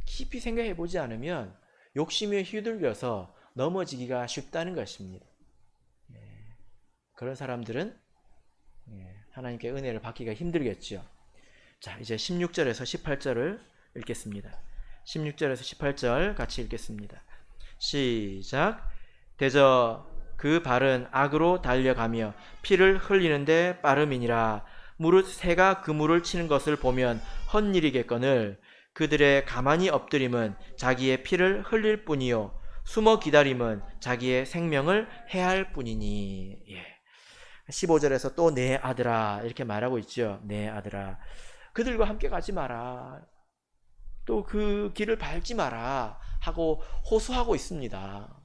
깊이 생각해 보지 않으면 욕심에 휘둘려서 넘어지기가 쉽다는 것입니다. 그런 사람들은 하나님께 은혜를 받기가 힘들겠죠. 자, 이제 16절에서 18절을 읽겠습니다. 16절에서 18절 같이 읽겠습니다. 시작. 대저 그 발은 악으로 달려가며 피를 흘리는데 빠름이니라. 무릇 새가 그물을 치는 것을 보면 헛일이겠거늘 그들의 가만히 엎드림은 자기의 피를 흘릴 뿐이요 숨어 기다림은 자기의 생명을 해할 뿐이니. 15절에서 또 내 아들아 이렇게 말하고 있죠. 내 아들아 그들과 함께 가지 마라. 또 그 길을 밟지 마라 하고 호소하고 있습니다.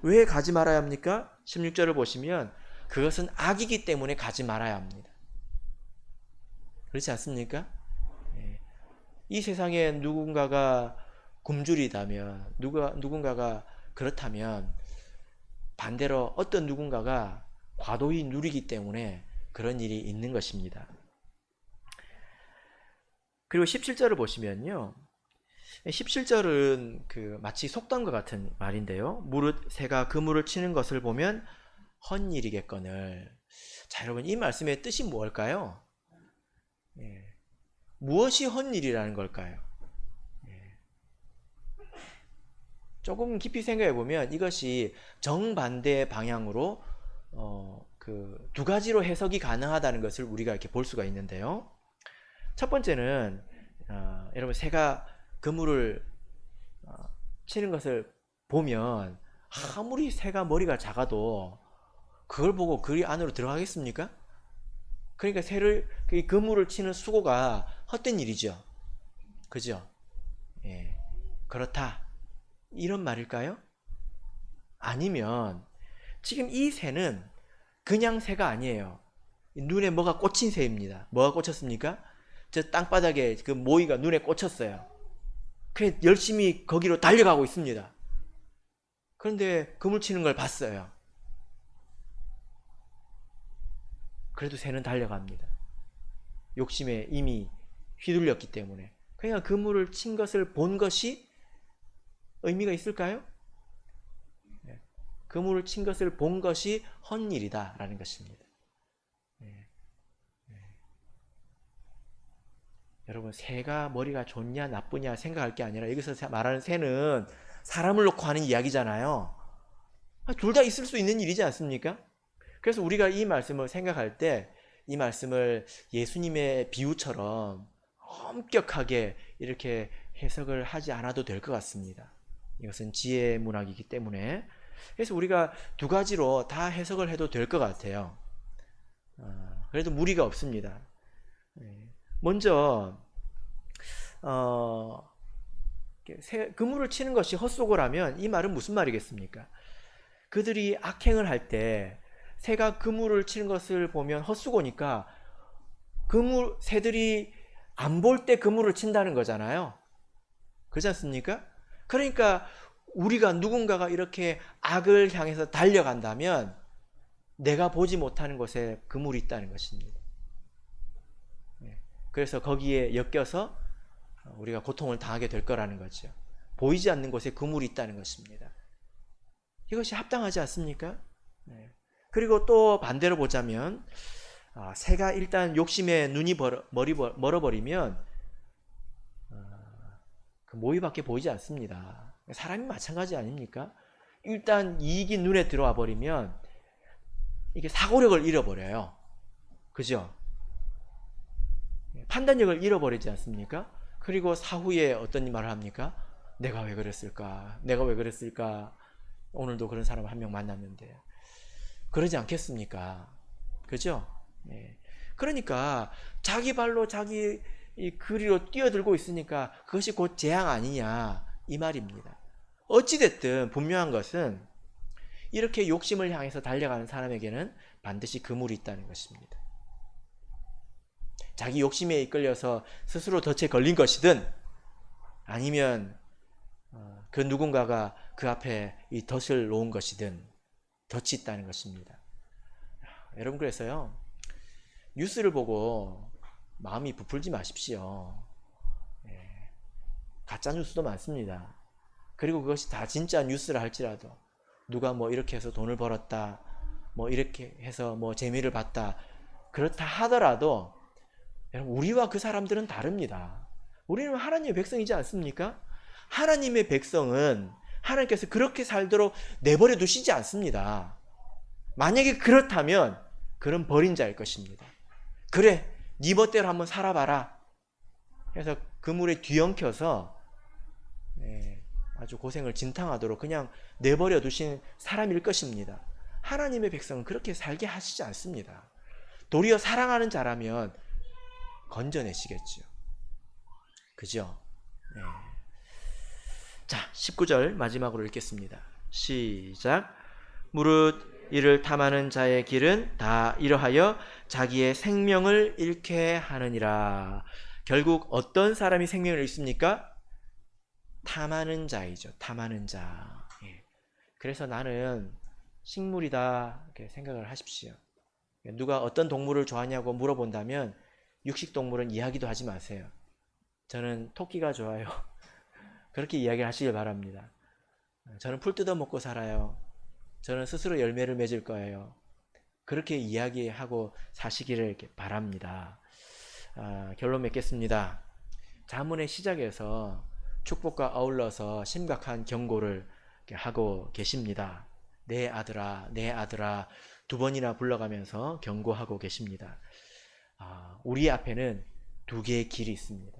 왜 가지 말아야 합니까? 16절을 보시면 그것은 악이기 때문에 가지 말아야 합니다. 그렇지 않습니까? 이 세상에 누군가가 굶주리다면 누군가가 그렇다면 반대로 어떤 누군가가 과도히 누리기 때문에 그런 일이 있는 것입니다. 그리고 17절을 보시면요. 17절은 마치 속담과 같은 말인데요. 무릇 새가 그물을 치는 것을 보면 헛일이겠거늘. 자, 여러분 이 말씀의 뜻이 뭘까요? 무엇이 헛일이라는 걸까요? 조금 깊이 생각해 보면 이것이 정반대 방향으로 두 가지로 해석이 가능하다는 것을 우리가 이렇게 볼 수가 있는데요. 첫 번째는 여러분 새가 그물을 치는 것을 보면 아무리 새가 머리가 작아도 그걸 보고 그 안으로 들어가겠습니까? 그러니까 그물을 치는 수고가 헛된 일이죠. 그죠? 그렇다. 이런 말일까요? 아니면 지금 이 새는 그냥 새가 아니에요. 눈에 뭐가 꽂힌 새입니다. 뭐가 꽂혔습니까? 저 땅바닥에 그 모이가 눈에 꽂혔어요. 그래 열심히 거기로 달려가고 있습니다. 그런데 그물 치는 걸 봤어요. 그래도 새는 달려갑니다. 욕심에 이미 휘둘렸기 때문에. 그러니까 그물을 친 것을 본 것이 의미가 있을까요? 그물을 친 것을 본 것이 헛일이다라는 것입니다. 여러분, 새가 머리가 좋냐 나쁘냐 생각할 게 아니라 여기서 말하는 새는 사람을 놓고 하는 이야기잖아요. 둘 다 있을 수 있는 일이지 않습니까? 그래서 우리가 이 말씀을 생각할 때 이 말씀을 예수님의 비유처럼 엄격하게 이렇게 해석을 하지 않아도 될 것 같습니다. 이것은 지혜 문학이기 때문에. 그래서 우리가 두 가지로 다 해석을 해도 될 것 같아요. 그래도 무리가 없습니다. 먼저 그물을 치는 것이 헛소고라면 이 말은 무슨 말이겠습니까? 그들이 악행을 할 때 새가 그물을 치는 것을 보면 헛수고니까 새들이 안 볼 때 그물을 친다는 거잖아요. 그렇지 않습니까? 그러니까 우리가 누군가가 이렇게 악을 향해서 달려간다면 내가 보지 못하는 곳에 그물이 있다는 것입니다. 그래서 거기에 엮여서 우리가 고통을 당하게 될 거라는 거죠. 보이지 않는 곳에 그물이 있다는 것입니다. 이것이 합당하지 않습니까? 그리고 또 반대로 보자면 새가 일단 욕심에 눈이 멀어버리면 그 모이밖에 보이지 않습니다. 사람이 마찬가지 아닙니까? 일단 이익이 눈에 들어와 버리면 이게 사고력을 잃어버려요. 그죠? 판단력을 잃어버리지 않습니까? 그리고 사후에 어떤 말을 합니까? 내가 왜 그랬을까? 내가 왜 그랬을까? 오늘도 그런 사람 한 명 만났는데 그러지 않겠습니까? 그죠? 그러니까 자기 발로 자기 이 그리로 뛰어들고 있으니까 그것이 곧 재앙 아니냐 이 말입니다. 어찌됐든 분명한 것은 이렇게 욕심을 향해서 달려가는 사람에게는 반드시 그물이 있다는 것입니다. 자기 욕심에 이끌려서 스스로 덫에 걸린 것이든 아니면 그 누군가가 그 앞에 이 덫을 놓은 것이든 덫이 있다는 것입니다. 여러분, 그래서요, 뉴스를 보고 마음이 부풀지 마십시오. 가짜 뉴스도 많습니다. 그리고 그것이 다 진짜 뉴스라 할지라도 누가 뭐 이렇게 해서 돈을 벌었다, 뭐 이렇게 해서 뭐 재미를 봤다, 그렇다 하더라도 여러분, 우리와 그 사람들은 다릅니다. 우리는 하나님의 백성이지 않습니까? 하나님의 백성은 하나님께서 그렇게 살도록 내버려 두시지 않습니다. 만약에 그렇다면 그런 버린 자일 것입니다. 그래, 네 멋대로 한번 살아봐라 해서 그물에 뒤엉켜서 아주 고생을 진탕하도록 그냥 내버려 두신 사람일 것입니다. 하나님의 백성은 그렇게 살게 하시지 않습니다. 도리어 사랑하는 자라면 건져내시겠죠. 그죠? 자, 19절 마지막으로 읽겠습니다. 시작. 무릇 이를 탐하는 자의 길은 다 이러하여 자기의 생명을 잃게 하느니라. 결국 어떤 사람이 생명을 잃습니까? 탐하는 자이죠. 탐하는 자. 그래서 나는 식물이다 이렇게 생각을 하십시오. 누가 어떤 동물을 좋아하냐고 물어본다면 육식동물은 이야기도 하지 마세요. 저는 토끼가 좋아요. 그렇게 이야기를 하시길 바랍니다. 저는 풀 뜯어 먹고 살아요. 저는 스스로 열매를 맺을 거예요. 그렇게 이야기하고 사시기를 이렇게 바랍니다. 결론 맺겠습니다. 자문의 시작에서 축복과 아울러서 심각한 경고를 하고 계십니다. 내 아들아, 내 아들아 두 번이나 불러가면서 경고하고 계십니다. 우리 앞에는 두 개의 길이 있습니다.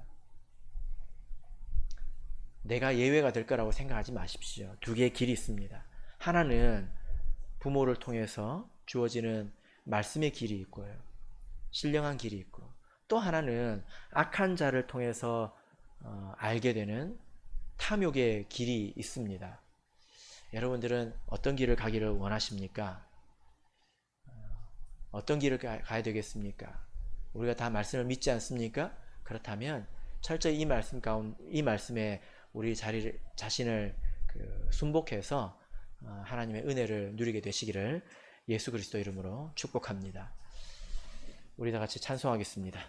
내가 예외가 될 거라고 생각하지 마십시오. 두 개의 길이 있습니다. 하나는 부모를 통해서 주어지는 말씀의 길이 있고요. 신령한 길이 있고, 또 하나는 악한 자를 통해서 알게 되는 탐욕의 길이 있습니다. 여러분들은 어떤 길을 가기를 원하십니까? 어떤 길을 가야 되겠습니까? 우리가 다 말씀을 믿지 않습니까? 그렇다면 철저히 이 말씀에 우리 자신을 순복해서 하나님의 은혜를 누리게 되시기를 예수 그리스도 이름으로 축복합니다. 우리 다 같이 찬송하겠습니다.